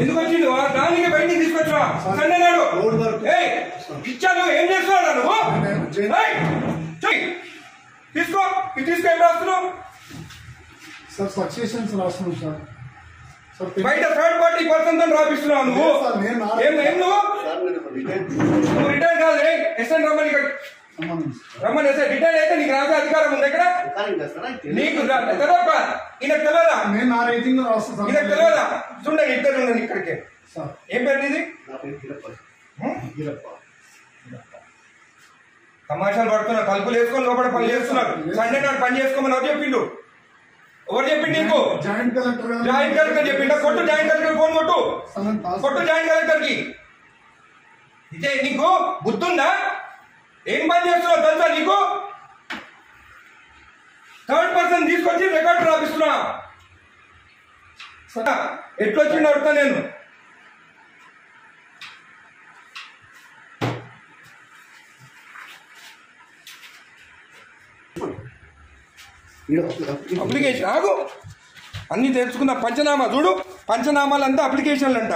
ఎందుకు వచ్చిండు దానికి బయటికి తీసుకొచ్చా సండే నాడు ఇచ్చాను ఏం చేస్తున్నాడు నువ్వు తీసుకో ఇది తీసుకో ఏం రాస్తున్నావు సార్ సక్సెషన్స్ రాస్తున్నాం సార్ బయట థర్డ్ పార్టీ పర్సన్ తో రాపిస్తున్నావు నువ్వు ఏం నువ్వు రిటైర్ కాదు ఎస్ఎన్ రమ్మని ఇక్కడ రమ్మని ఎస్ఐ రిటైర్ అయితే నీకు రాసే అధికారం ఉంది ఇక్కడ నీకు తెలియదా ఈయనకు తెలియదా నేను నా రేటింగ్ లో రాస్తాను ఈయనకు తెలియదా చూడండి ఇద్దరు ఉండండి ఇక్కడికి ఏం పేరు నీది తమాషాలు పడుతున్నారు తలుపులు వేసుకొని లోపల పని చేస్తున్నారు సండే నాడు పని చేసుకోమని ఎవరు చెప్పిండు నీకు జాయింట్ కలెక్టర్ చెప్పిండు కొట్టు జాయింట్ కలెక్టర్ ఫోన్ కొట్టు జాయింట్ కలెక్టర్ కి ఇదే నీకు బుద్ధుందా ఏం పని చేస్తున్నావు తెలుసా నీకు థర్డ్ పర్సన్ తీసుకొచ్చి రికార్డు రాపిస్తున్నా ఎట్లొచ్చింది అడుగుతా నేను అప్లికేషన్ ఆగు అన్ని తెలుసుకున్న పంచనామా చూడు పంచనామాలు అంతా అప్లికేషన్లు అంట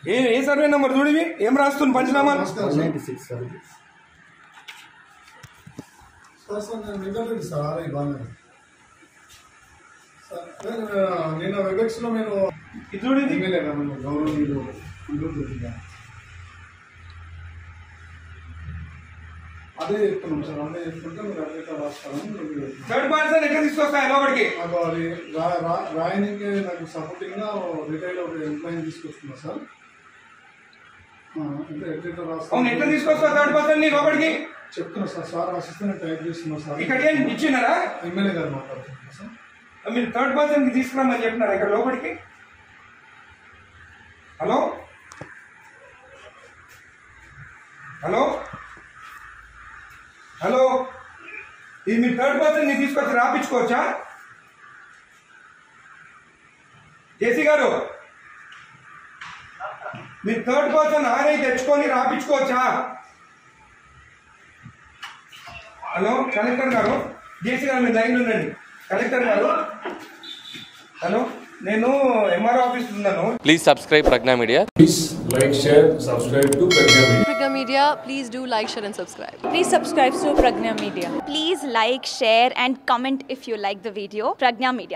ఏ సర్వే నెంబర్ చూడు ఏం రాస్తుంది పంచనామాలు నేను వెబెక్స్ లో నేను చూడండి గౌరవనీయులు అదే చెప్తున్నాం సార్ అదే చెప్తుంటే మీరు అదే రాస్తాను థర్డ్ పర్సన్ ఎక్కడ తీసుకొస్తాయి లోపలికి రాయనికి నాకు సపోర్టింగ్ గా రిటైల్ ఒక ఎంప్లాయీ తీసుకొస్తున్నా సార్ అవును ఎట్లా తీసుకొస్తావు థర్డ్ పర్సన్ ని లోపలికి చెప్తున్నా సార్ రాసిస్తే టైప్ చేస్తున్నా సార్ ఇక్కడ ఏం ఇచ్చినారా ఎమ్మెల్యే గారు మాట్లాడుతున్నా సార్ మీరు థర్డ్ పర్సన్ కి తీసుకురామని చెప్పినారా ఇక్కడ లోపలికి హలో హలో హలో ఇది మీరు థర్డ్ పర్సన్ ని తీసుకొచ్చి రాపించుకోవచ్చా జేసీ గారు మీరు థర్డ్ పర్సన్ ఆర్ఐ తెచ్చుకొని రాపించుకోవచ్చా హలో కలెక్టర్ గారు జేసీ గారు మీరు లైన్లో ఉండండి కలెక్టర్ గారు హలో నేను ఎంఆర్ ఆఫీస్ ఉన్నాను please subscribe Pragna media please like share subscribe to Pragna Media. Please do like, share and subscribe. Please subscribe to Pragna Media. Please like, share and comment if you like the video. Pragna Media.